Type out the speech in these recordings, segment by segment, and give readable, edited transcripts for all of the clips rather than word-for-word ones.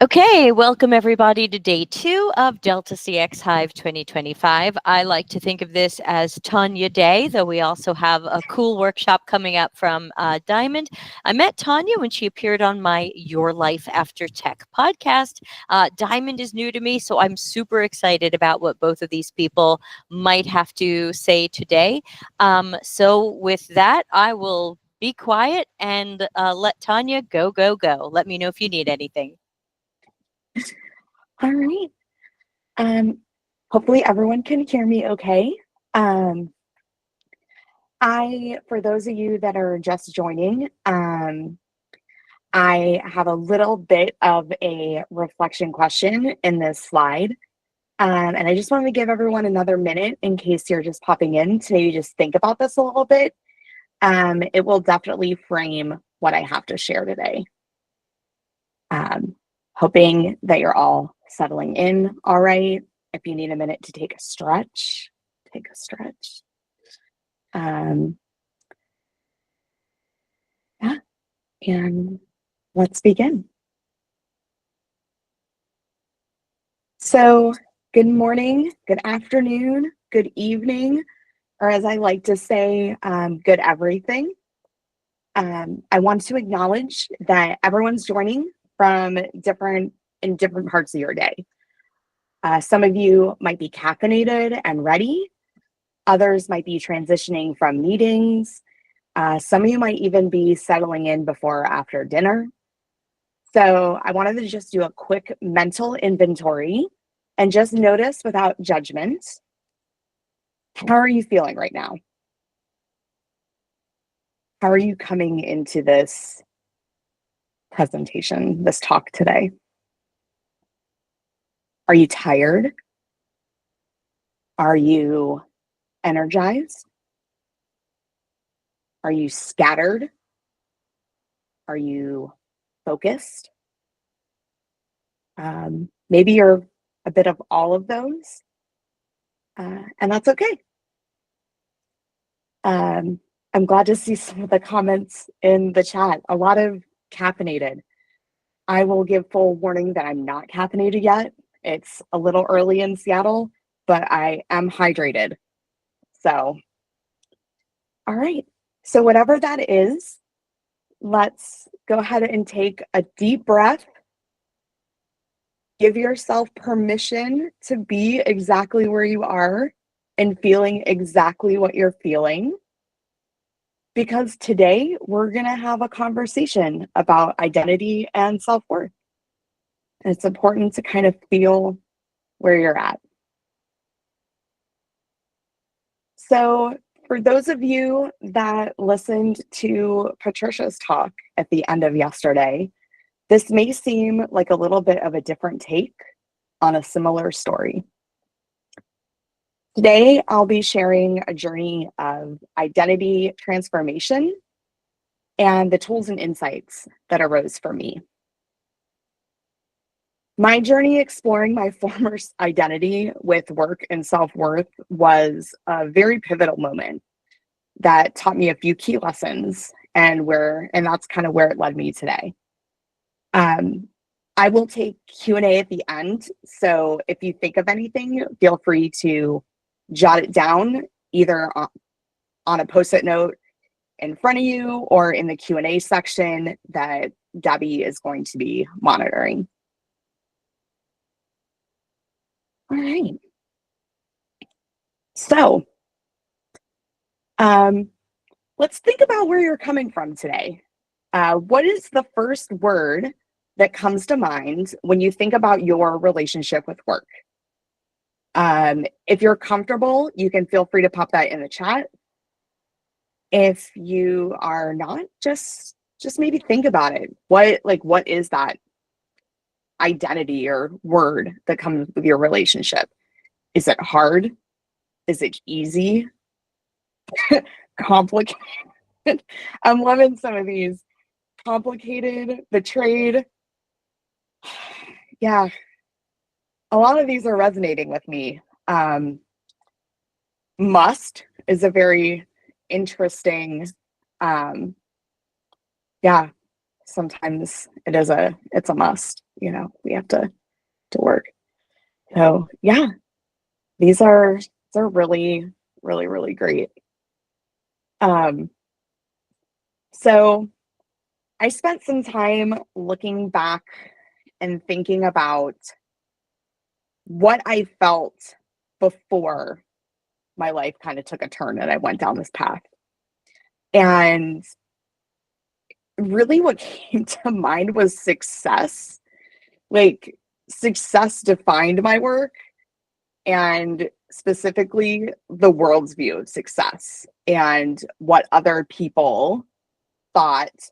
Okay, welcome everybody to day 2 of Delta CX Hive 2025. I like to think of this as Tonia Day, though we also have a cool workshop coming up from Diamond. I met Tonia when she appeared on my Your Life After Tech podcast. Diamond is new to me, so I'm super excited about what both of these people might have to say today. So with that, I will be quiet and let Tonia go. Let me know if you need anything. All right. Hopefully everyone can hear me okay. For those of you that are just joining, I have a little bit of a reflection question in this slide. And I just wanted to give everyone another minute in case you're just popping in to maybe just think about this a little bit. It will definitely frame what I have to share today. Hoping that you're all settling in all right. If you need a minute to take a stretch, take a stretch. Yeah, and let's begin. So, good morning, good afternoon, good evening, or as I like to say, good everything. I want to acknowledge that everyone's joining from different parts of your day. Some of you might be caffeinated and ready. Others might be transitioning from meetings. Some of you might even be settling in before or after dinner. So I wanted to just do a quick mental inventory and just notice without judgment, how are you feeling right now? How are you coming into this presentation, this talk today? Are you tired? Are you energized? Are you scattered? Are you focused? Maybe you're a bit of all of those, and that's okay. I'm glad to see some of the comments in the chat. A lot of caffeinated. I will give full warning that I'm not caffeinated yet. It's a little early in Seattle, but I am hydrated. So, all right. So whatever that is, let's go ahead and take a deep breath. Give yourself permission to be exactly where you are and feeling exactly what you're feeling. Because today we're going to have a conversation about identity and self-worth. And it's important to kind of feel where you're at. So for those of you that listened to Patricia's talk at the end of yesterday, this may seem like a little bit of a different take on a similar story. Today, I'll be sharing a journey of identity transformation and the tools and insights that arose for me. My journey exploring my former identity with work and self-worth was a very pivotal moment that taught me a few key lessons and that's kind of where it led me today. I will take Q&A at the end, so if you think of anything, feel free to jot it down either on a post-it note in front of you or in the Q&A section that Debbie is going to be monitoring. All right. So, let's think about where you're coming from today. What is the first word that comes to mind when you think about your relationship with work? If you're comfortable, you can feel free to pop that in the chat. If you are not, just maybe think about it. What is that identity or word that comes with your relationship? Is it hard? Is it easy? Complicated? I'm loving some of these. Complicated, betrayed. Yeah, a lot of these are resonating with me. Must is a very interesting, sometimes it's a must, we have to work. So yeah, they're really, really, really great. So I spent some time looking back and thinking about what I felt before my life kind of took a turn and I went down this path. And really what came to mind was success. Like, success defined my work, and specifically the world's view of success and what other people thought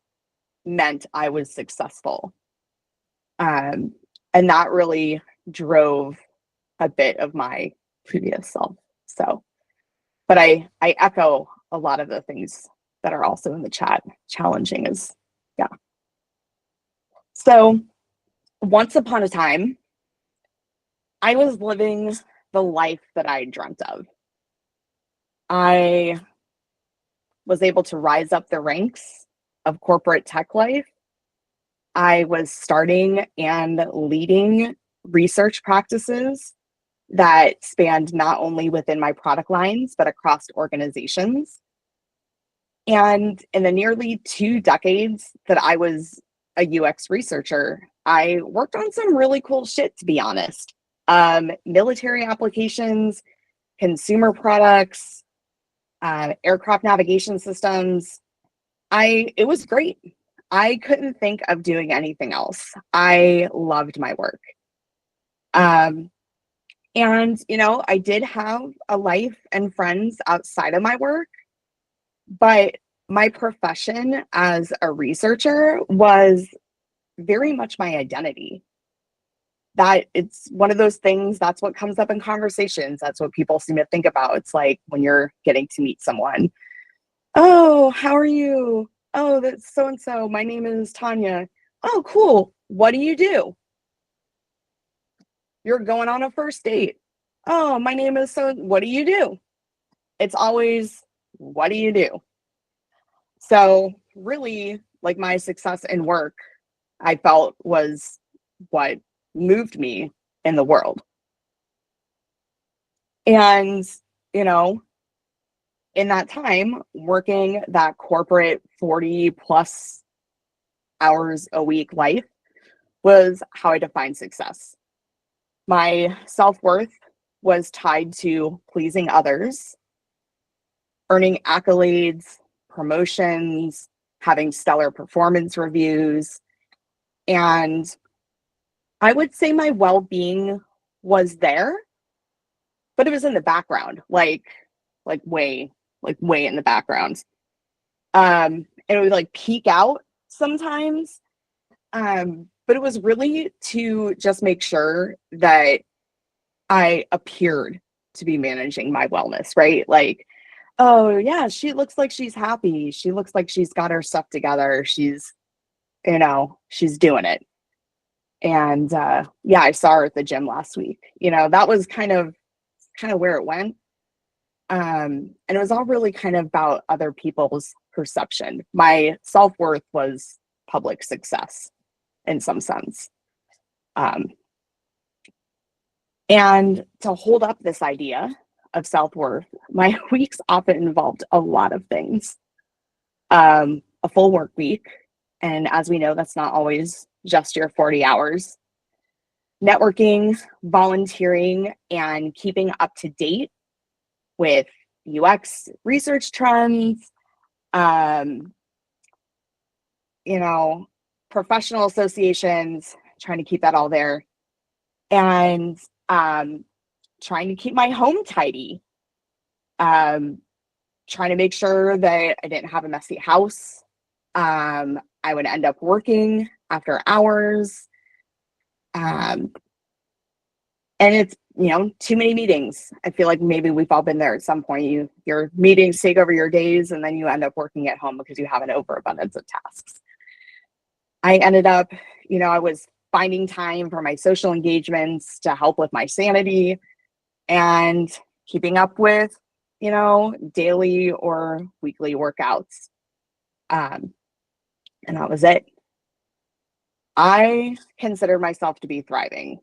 meant I was successful. And that really drove a bit of my previous self. So, but I echo a lot of the things that are also in the chat. Challenging is, yeah. So once upon a time, I was living the life that I dreamt of. I was able to rise up the ranks of corporate tech life. I was starting and leading research practices that spanned not only within my product lines, but across organizations. And in the nearly 2 decades that I was a UX researcher, I worked on some really cool shit, to be honest. Military applications, consumer products, aircraft navigation systems. It was great. I couldn't think of doing anything else. I loved my work. And, I did have a life and friends outside of my work, but my profession as a researcher was very much my identity. That it's one of those things, that's what comes up in conversations. That's what people seem to think about. It's like when you're getting to meet someone. Oh, how are you? Oh, that's so and so. My name is Tonia. Oh, cool. What do you do? You're going on a first date. Oh, my name is so. What do you do? It's always, what do you do? So, really, like, my success in work, I felt, was what moved me in the world. And, in that time, working that corporate 40 plus hours a week life was how I defined success. My self-worth was tied to pleasing others, earning accolades, promotions, having stellar performance reviews. And I would say my well-being was there, but it was in the background, like way in the background. And it would like peak out sometimes. But it was really to just make sure that I appeared to be managing my wellness, right? Like, oh yeah, she looks like she's happy. She looks like she's got her stuff together. She's doing it. And yeah, I saw her at the gym last week. That was kind of where it went. And it was all really kind of about other people's perception. My self-worth was public success in some sense. And to hold up this idea of self-worth, my weeks often involved a lot of things. A full work week. And as we know, that's not always just your 40 hours. Networking, volunteering, and keeping up to date with UX research trends, professional associations, trying to keep that all there. And trying to keep my home tidy, trying to make sure that I didn't have a messy house. I would end up working after hours. And it's, too many meetings. I feel like maybe we've all been there at some point. Your meetings take over your days, and then you end up working at home because you have an overabundance of tasks. I ended up, I was finding time for my social engagements to help with my sanity and keeping up with, daily or weekly workouts. And that was it. I consider myself to be thriving,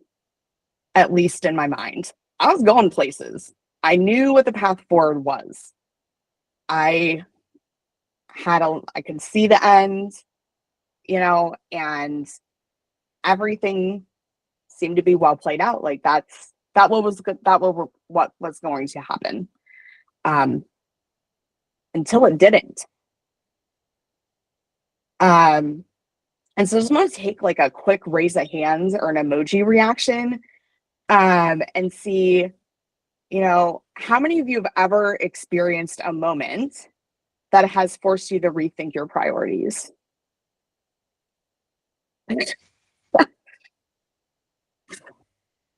at least in my mind. I was going places. I knew what the path forward was. I I could see the end, and everything seemed to be well played out. Like that what was good, what was going to happen. Um, until it didn't. And so I just want to take like a quick raise of hands or an emoji reaction, and see, how many of you have ever experienced a moment that has forced you to rethink your priorities?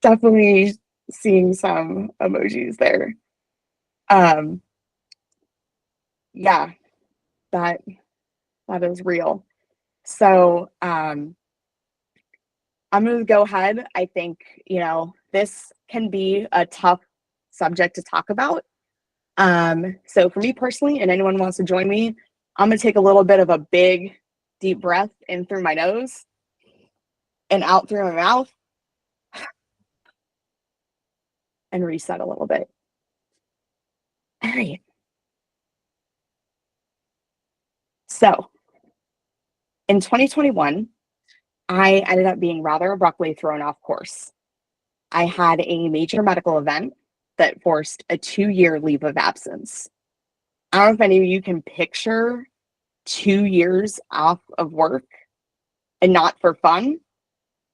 Definitely seeing some emojis there. Yeah, that is real. So I'm going to go ahead. I think, this can be a tough subject to talk about. So for me personally, and anyone who wants to join me, I'm going to take a little bit of a big, deep breath in through my nose and out through my mouth and reset a little bit. All right. So in 2021, I ended up being rather abruptly thrown off course. I had a major medical event that forced a 2-year leave of absence. I don't know if any of you can picture 2 years off of work, and not for fun,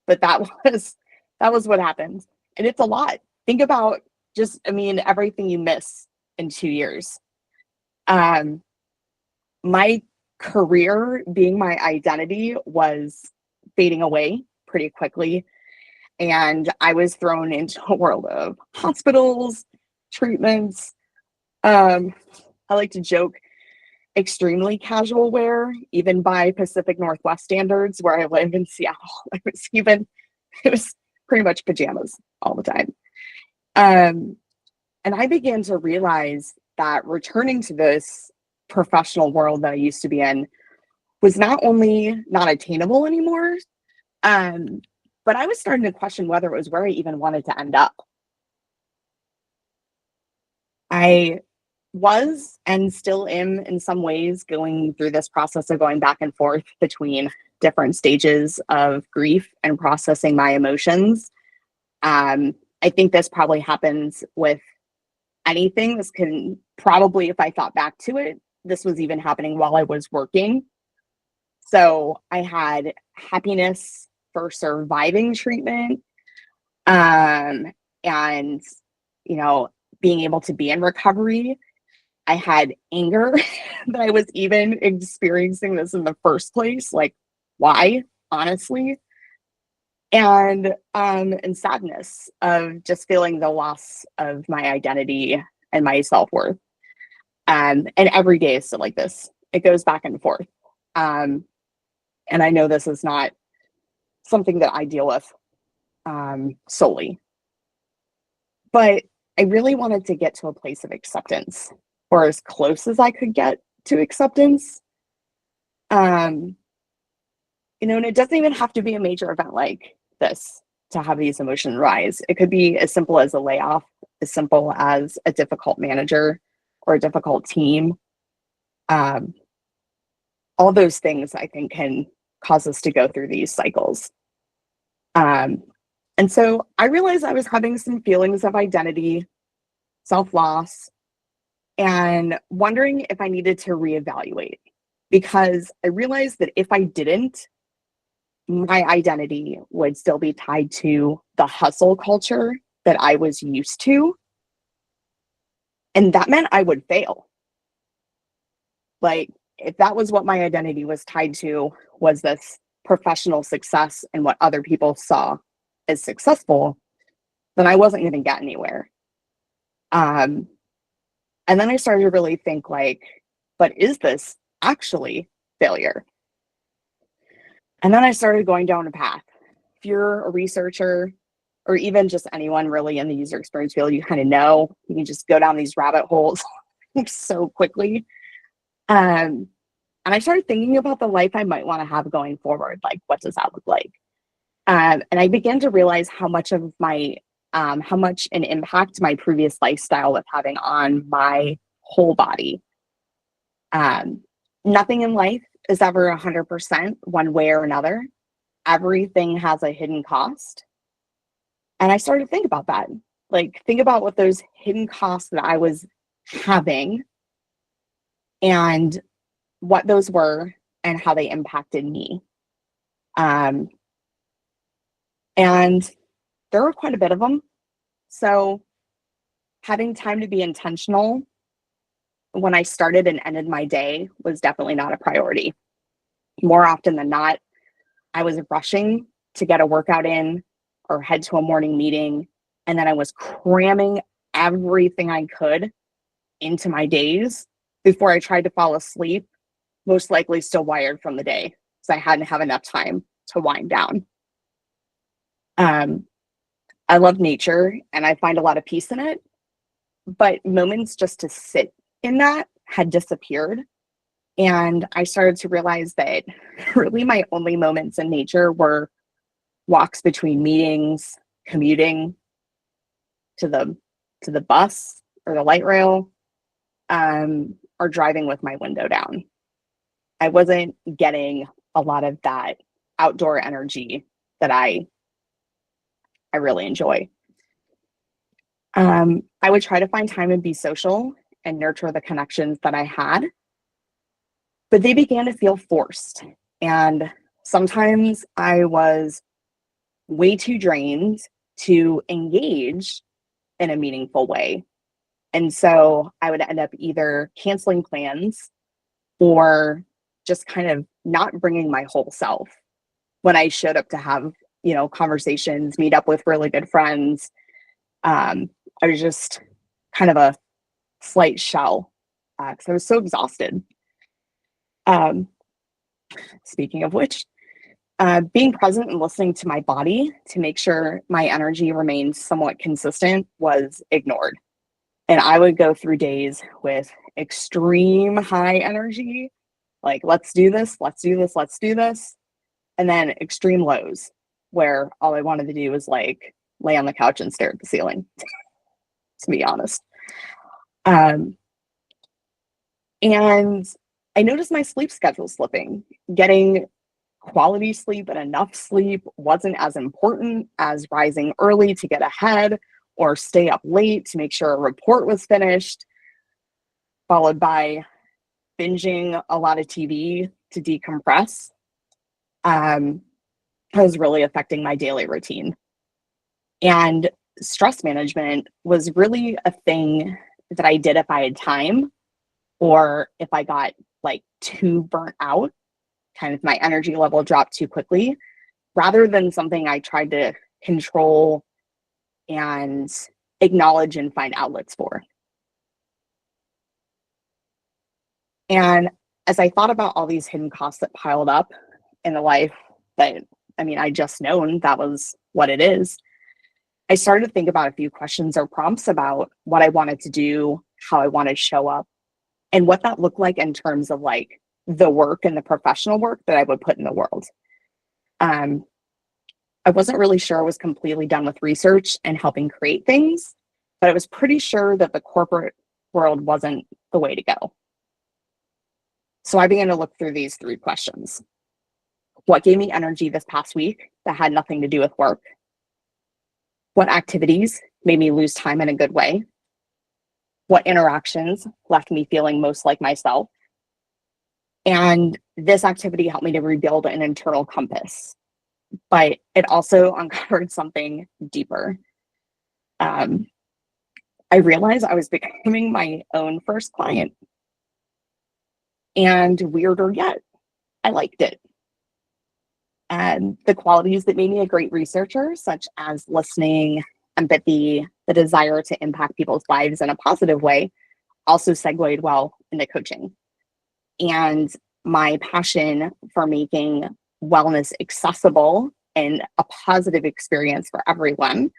but that was what happened. And it's a lot. Think about everything you miss in 2 years. My career being my identity was fading away pretty quickly. And I was thrown into a world of hospitals, treatments. I like to joke, extremely casual wear, even by Pacific Northwest standards, where I live in Seattle. It was pretty much pajamas all the time. And I began to realize that returning to this professional world that I used to be in was not only not attainable anymore, but I was starting to question whether it was where I even wanted to end up. I was and still am in some ways going through this process of going back and forth between different stages of grief and processing my emotions. I think this probably happens with anything. This can probably, if I thought back to it, this was even happening while I was working. So I had happiness for surviving treatment, and being able to be in recovery. I had anger that I was even experiencing this in the first place. Like, why, honestly? And sadness of just feeling the loss of my identity and my self-worth. And every day is still like this. It goes back and forth. And I know this is not something that I deal with solely. But I really wanted to get to a place of acceptance, or as close as I could get to acceptance. And it doesn't even have to be a major event like this to have these emotions rise. It could be as simple as a layoff, as simple as a difficult manager or a difficult team. All those things I think can cause us to go through these cycles. And so I realized I was having some feelings of identity, self-loss, and wondering if I needed to reevaluate, because I realized that if I didn't, my identity would still be tied to the hustle culture that I was used to. And that meant I would fail. Like, if that was what my identity was tied to, was this professional success and what other people saw as successful, then I wasn't going to get anywhere. And then I started to really think but is this actually failure? And then I started going down a path. If you're a researcher, or even just anyone really in the user experience field, you kind of know, you can just go down these rabbit holes so quickly. And I started thinking about the life I might want to have going forward. Like, what does that look like? And I began to realize how much an impact my previous lifestyle was having on my whole body. Um, Nothing in life is ever 100% one way or another. Everything has a hidden cost. And I started to think about that. Like, think about what those hidden costs that I was having and what those were and how they impacted me. And there were quite a bit of them. So having time to be intentional when I started and ended my day was definitely not a priority. More often than not, I was rushing to get a workout in or head to a morning meeting, and then I was cramming everything I could into my days before I tried to fall asleep, most likely still wired from the day because I hadn't had enough time to wind down. I love nature and I find a lot of peace in it, but moments just to sit in that had disappeared. And I started to realize that really my only moments in nature were walks between meetings, commuting to the bus or the light rail, or driving with my window down. I wasn't getting a lot of that outdoor energy that I really enjoy. I would try to find time and be social and nurture the connections that I had, but they began to feel forced. And sometimes I was way too drained to engage in a meaningful way. And so I would end up either canceling plans or just kind of not bringing my whole self when I showed up to have, conversations, meet up with really good friends. I was just kind of a slight shell because I was so exhausted. Speaking of which, being present and listening to my body to make sure my energy remained somewhat consistent was ignored. And I would go through days with extreme high energy, like, let's do this, let's do this, let's do this. And then extreme lows where all I wanted to do was like lay on the couch and stare at the ceiling, to be honest. And I noticed my sleep schedule slipping. Getting quality sleep and enough sleep wasn't as important as rising early to get ahead or stay up late to make sure a report was finished, followed by binging a lot of TV to decompress. Was really affecting my daily routine. And stress management was really a thing that I did if I had time or if I got like too burnt out, kind of my energy level dropped too quickly, rather than something I tried to control and acknowledge and find outlets for. And as I thought about all these hidden costs that piled up in the life that, I just known that was what it is, I started to think about a few questions or prompts about what I wanted to do, how I wanted to show up, and what that looked like in terms of like the work and the professional work that I would put in the world. I wasn't really sure I was completely done with research and helping create things, but I was pretty sure that the corporate world wasn't the way to go. So I began to look through these 3 questions. What gave me energy this past week that had nothing to do with work? What activities made me lose time in a good way? What interactions left me feeling most like myself? And this activity helped me to rebuild an internal compass, but it also uncovered something deeper. I realized I was becoming my own first client. And weirder yet, I liked it. And the qualities that made me a great researcher, such as listening, empathy, the desire to impact people's lives in a positive way, also segued well into coaching. And my passion for making wellness accessible and a positive experience for everyone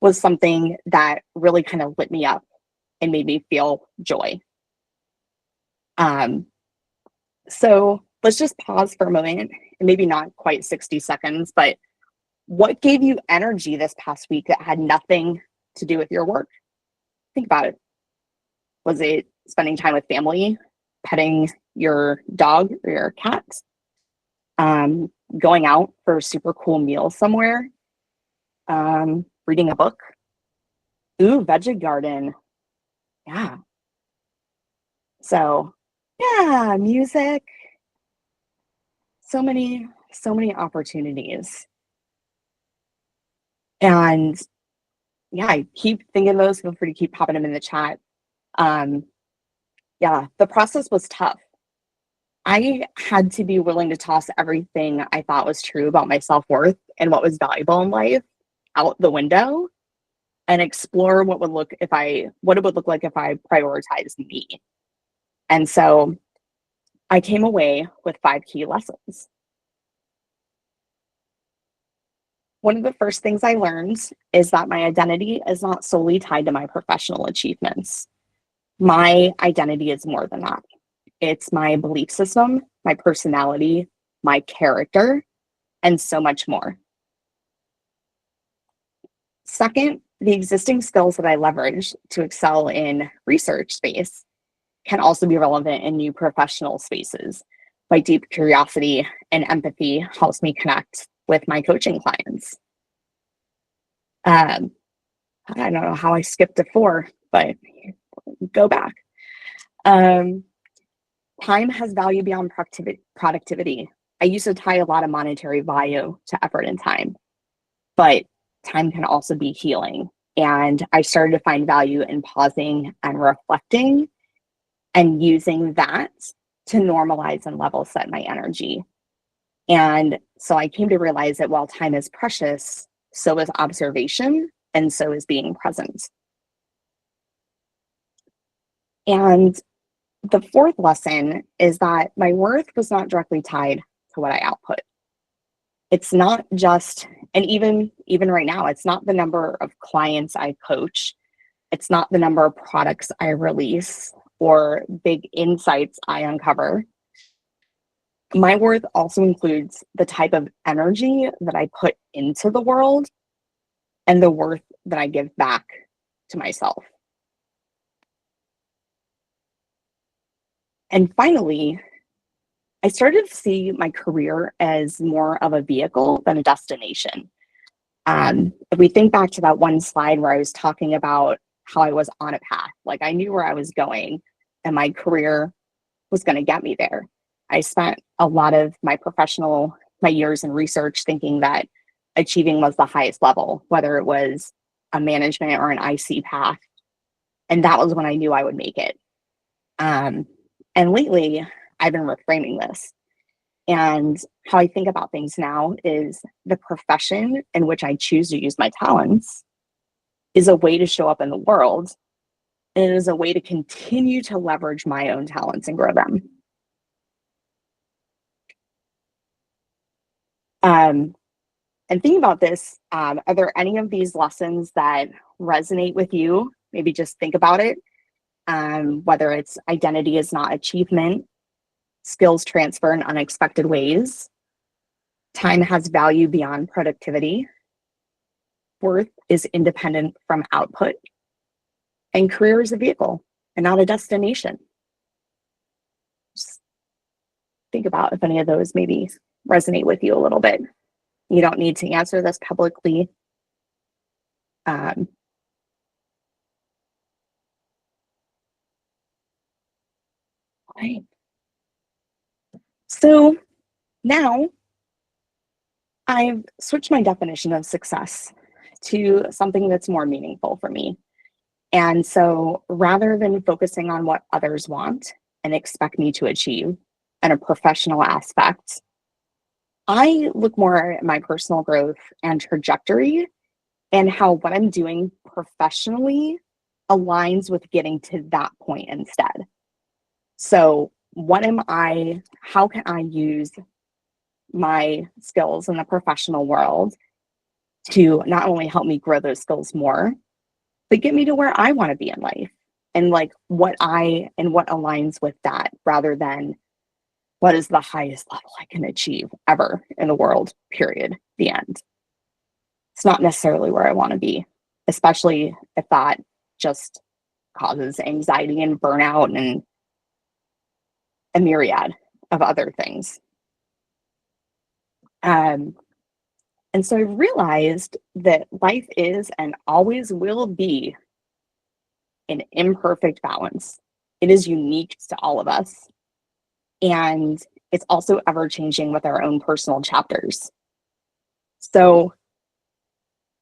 was something that really kind of lit me up and made me feel joy. So let's just pause for a moment, and maybe not quite 60 seconds, but what gave you energy this past week that had nothing to do with your work? Think about it. Was it spending time with family, petting your dog or your cat, going out for a super cool meal somewhere, reading a book? Ooh, veggie garden. Yeah. So, yeah, music. So many opportunities. And yeah, I keep thinking those. Feel free to keep popping them in the chat. Um, yeah, the process was tough. I had to be willing to toss everything I thought was true about my self-worth and what was valuable in life out the window and explore what it would look like if I prioritized me. And so I came away with 5 key lessons. One of the first things I learned is that my identity is not solely tied to my professional achievements. My identity is more than that. It's my belief system, my personality, my character, and so much more. Second, the existing skills that I leverage to excel in research space can also be relevant in new professional spaces. My deep curiosity and empathy helps me connect with my coaching clients. I don't know how I skipped to 4, but go back. Time has value beyond productivity. I used to tie a lot of monetary value to effort and time, but time can also be healing. And I started to find value in pausing and reflecting and using that to normalize and level set my energy. And so I came to realize that while time is precious, so is observation, and so is being present. And the 4th lesson is that my worth was not directly tied to what I output. It's not just, and even right now, it's not the number of clients I coach. It's not the number of products I release or big insights I uncover. My worth also includes the type of energy that I put into the world and the worth that I give back to myself. And finally, I started to see my career as more of a vehicle than a destination. If we think back to that one slide where I was talking about how I was on a path, like I knew where I was going and my career was going to get me there. I spent a lot of my years in research thinking that achieving was the highest level, whether it was a management or an IC path. And that was when I knew I would make it. And lately, I've been reframing this. And how I think about things now is the profession in which I choose to use my talents is a way to show up in the world. And it is a way to continue to leverage my own talents and grow them. And thinking about this, are there any of these lessons that resonate with you? Maybe just think about it. Whether it's identity is not achievement, skills transfer in unexpected ways, time has value beyond productivity, worth is independent from output, and career is a vehicle and not a destination. Just think about if any of those maybe resonate with you a little bit. You don't need to answer this publicly. Right. So now I've switched my definition of success to something that's more meaningful for me. And so rather than focusing on what others want and expect me to achieve in a professional aspect, I look more at my personal growth and trajectory and how what I'm doing professionally aligns with getting to that point instead. So how can I use my skills in the professional world to not only help me grow those skills more, but get me to where I want to be in life and like what aligns with that rather than what is the highest level I can achieve ever in the world, period, the end. It's not necessarily where I want to be, especially if that just causes anxiety and burnout and a myriad of other things. And so I realized that life is and always will be an imperfect balance. It is unique to all of us. And it's also ever changing with our own personal chapters. So,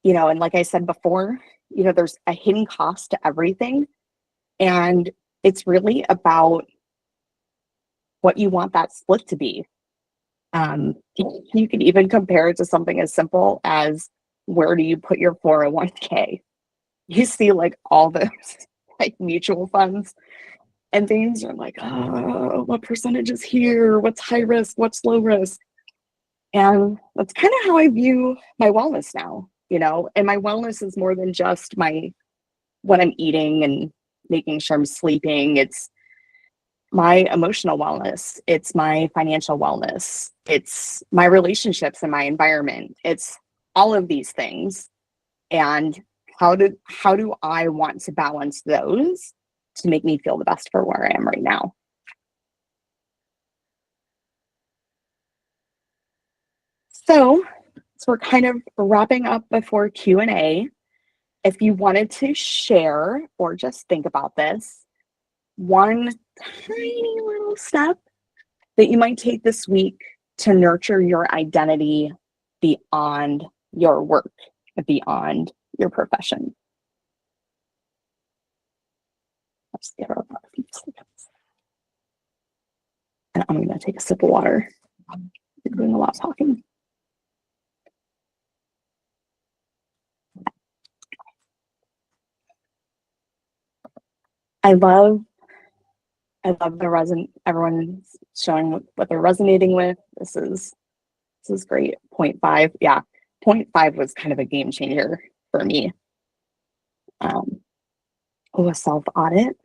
and like I said before, there's a hidden cost to everything. And it's really about what you want that split to be. You could even compare it to something as simple as, where do you put your 401k? You see like all those like mutual funds and things are like, oh, what percentage is here? What's high risk? What's low risk? And that's kind of how I view my wellness now, and my wellness is more than just what I'm eating and making sure I'm sleeping. It's my emotional wellness. It's my financial wellness. It's my relationships and my environment. It's all of these things. And how do I want to balance those to make me feel the best for where I am right now? So we're kind of wrapping up before Q&A. If you wanted to share or just think about this, one tiny little step that you might take this week to nurture your identity beyond your work, beyond your profession. Let's get our and I'm going to take a sip of water. You're doing a lot of talking. I love everyone's showing what they're resonating with. This is great. 0.5. Yeah. 0.5 was kind of a game changer for me. A self audit.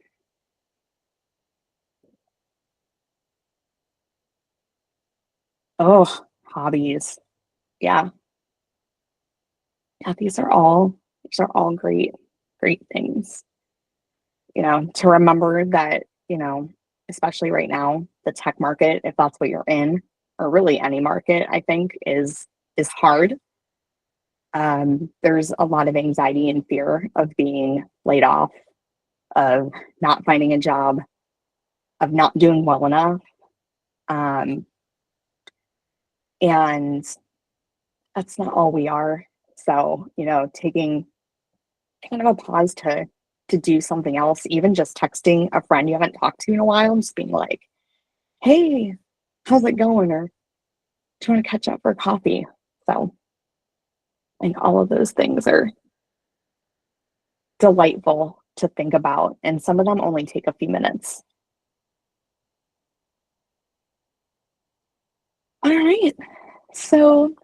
Oh, hobbies. Yeah. Yeah, these are all great things. To remember that, especially right now, the tech market, if that's what you're in, or really any market, I think is hard. There's a lot of anxiety and fear of being laid off, of not finding a job, of not doing well enough. And that's not all we are. So, taking kind of a pause to do something else, even just texting a friend you haven't talked to in a while, and just being like, hey, how's it going? Or do you want to catch up for coffee? So I think all of those things are delightful to think about. And some of them only take a few minutes. All right. So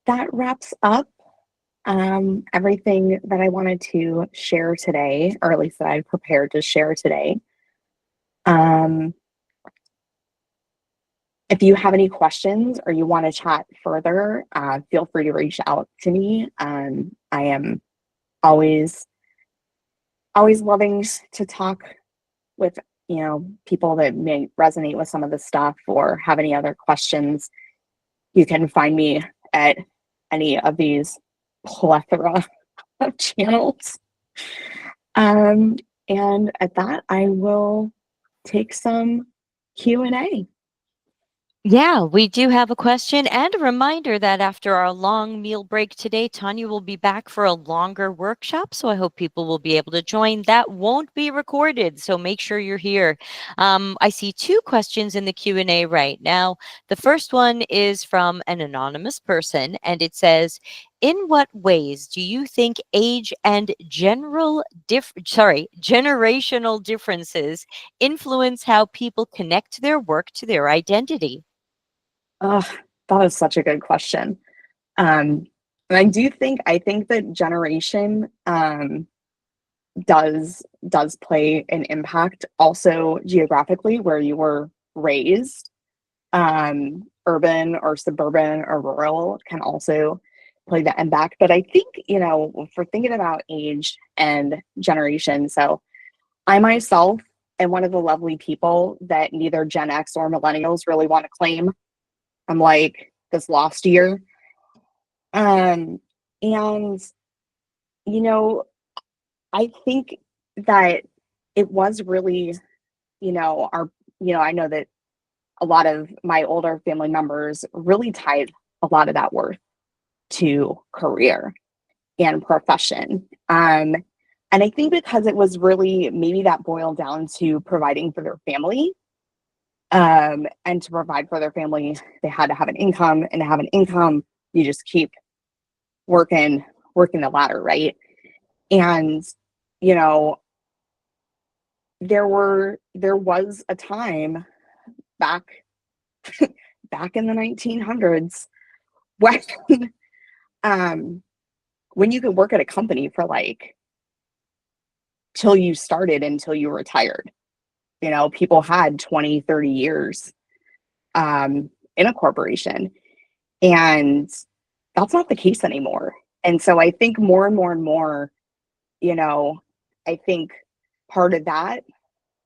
that wraps up everything that I wanted to share today, or at least that I prepared to share today. If you have any questions or you want to chat further, feel free to reach out to me. I am always loving to talk with people that may resonate with some of the stuff or have any other questions. You can find me at any of these plethora of channels. And at that, I will take some Q&A. Yeah, we do have a question and a reminder that after our long meal break today, Tonia will be back for a longer workshop. So I hope people will be able to join. That won't be recorded, so make sure you're here. I see two questions in the Q&A right now. The first one is from an anonymous person, and it says, in what ways do you think age and generational differences influence how people connect their work to their identity? Oh, that is such a good question. And I think that generation does play an impact, also geographically where you were raised. Urban or suburban or rural can also play that impact. But I think, if we're thinking about age and generation, so I myself am one of the lovely people that neither Gen X or millennials really want to claim. I'm like this lost year. And, you know, I think that it was really, I know that a lot of my older family members really tied a lot of that worth to career and profession. And I think because it was really maybe that boiled down to providing for their family. And to provide for their family, they had to have an income, and to have an income, you just keep working the ladder, right? And, you know, there was a time back back in the 1900s when um when you could work at a company for like till you started until you retired. People had 20, 30 years in a corporation, and that's not the case anymore. And so I think more and more and more, you know, I think part of that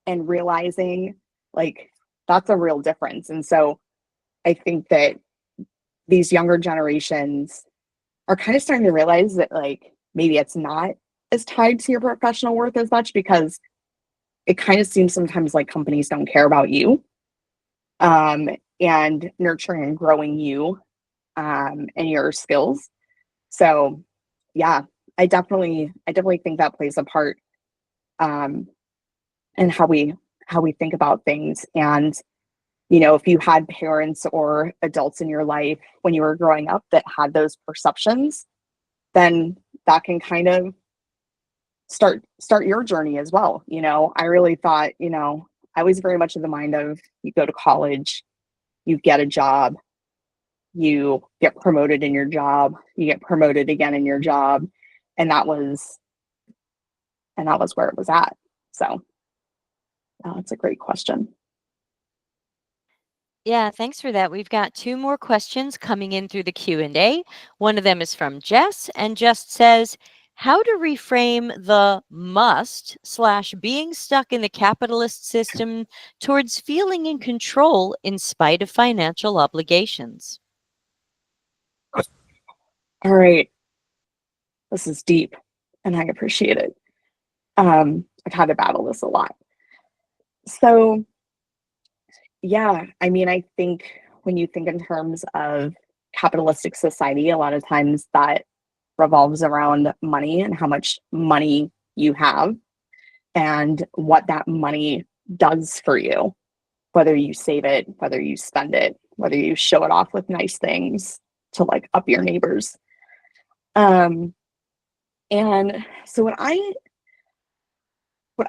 and realizing like that's a real difference. And so I think that these younger generations are kind of starting to realize that like maybe it's not as tied to your professional worth as much, because it kind of seems sometimes like companies don't care about you, and nurturing and growing you, and your skills. So yeah, I definitely think that plays a part, um, in how we think about things. And if you had parents or adults in your life when you were growing up that had those perceptions, then that can kind of start your journey as well. I really thought, I was very much of the mind of you go to college, you get a job, you get promoted in your job, you get promoted again in your job, and that was where it was at. So that's a great question. Yeah, thanks for that. We've got two more questions coming in through the Q&A. One of them is from Jess, and Jess says, how to reframe the must slash being stuck in the capitalist system towards feeling in control in spite of financial obligations. All right, this is deep, and I appreciate it. I've had to battle this a lot. So yeah, I mean, I think when you think in terms of capitalistic society, a lot of times that revolves around money and how much money you have and what that money does for you, whether you save it, whether you spend it, whether you show it off with nice things to like up your neighbors. Um, and so what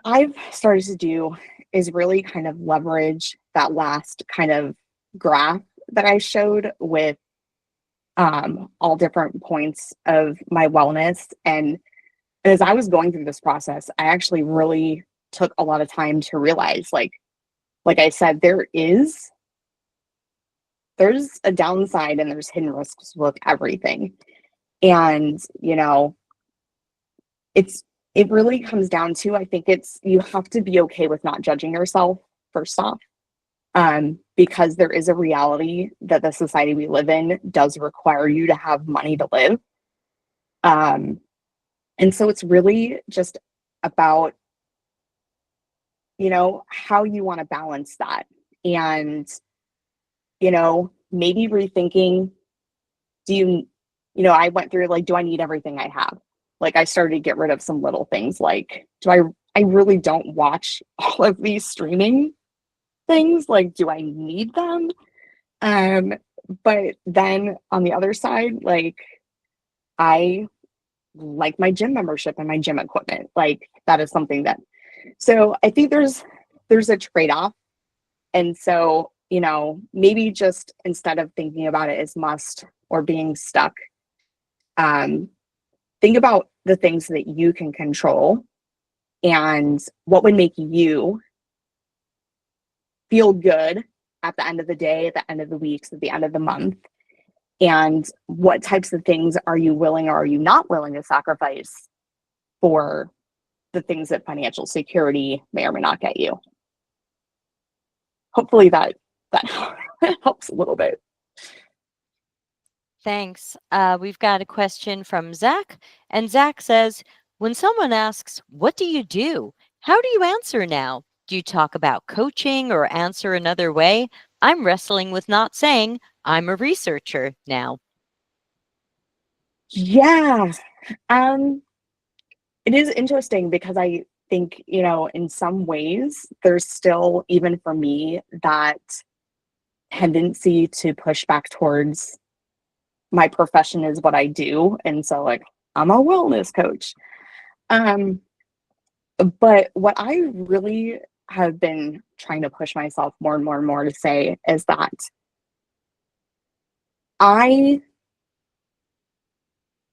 I've started to do is really kind of leverage that last kind of graph that I showed with all different points of my wellness. And as I was going through this process, I actually really took a lot of time to realize, like I said, there's a downside and there's hidden risks with everything. And, it really comes down to, I think you have to be okay with not judging yourself first off, because there is a reality that the society we live in does require you to have money to live. And so it's really just about, how you want to balance that. And, maybe rethinking, I went through like, do I need everything I have? Like I started to get rid of some little things like, I really don't watch all of these streaming things. Like, do I need them? But then on the other side, like I like my gym membership and my gym equipment. Like that is something that, so I think there's a trade-off. And so, maybe just instead of thinking about it as must or being stuck, think about the things that you can control and what would make you feel good at the end of the day, at the end of the weeks, at the end of the month? And what types of things are you willing or are you not willing to sacrifice for the things that financial security may or may not get you? Hopefully that helps a little bit. Thanks. We've got a question from Zach, and Zach says, when someone asks, what do you do? How do you answer now? Do you talk about coaching or answer another way? I'm wrestling with not saying I'm a researcher now. Yeah. It is interesting because I think, in some ways, there's still, even for me, that tendency to push back towards my profession is what I do. And so, like, I'm a wellness coach. Um, but what I really have been trying to push myself more and more and more to say is that I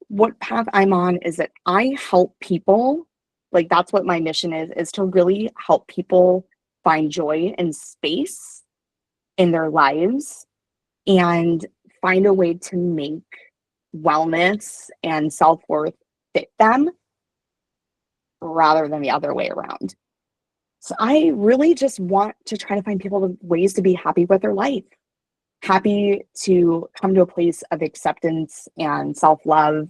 what path I'm on is that I help people. Like, that's what my mission is to really help people find joy and space in their lives and find a way to make wellness and self-worth fit them rather than the other way around. So I really just want to try to find people ways to be happy with their life, happy to come to a place of acceptance and self-love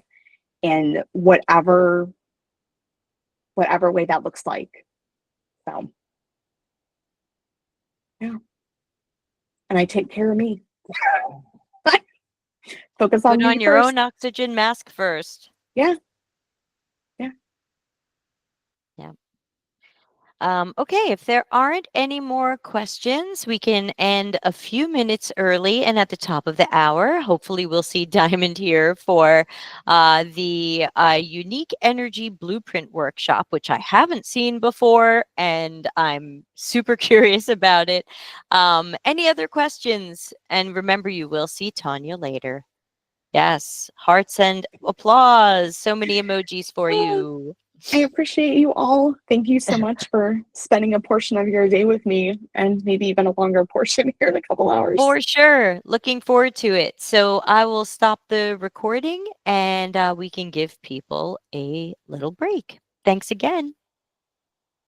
in whatever way that looks like. So, yeah. And I take care of me. Focus on Put me on your first. own oxygen mask first. Yeah. Yeah. Okay, if there aren't any more questions, we can end a few minutes early and at the top of the hour. Hopefully, we'll see Diamond here for the Unique Energy Blueprint Workshop, which I haven't seen before, and I'm super curious about it. Any other questions? And remember, you will see Tonia later. Yes, hearts and applause. So many emojis for you. I appreciate you all. Thank you so much for spending a portion of your day with me and maybe even a longer portion here in a couple hours. For sure. Looking forward to it. So I will stop the recording and we can give people a little break. Thanks again.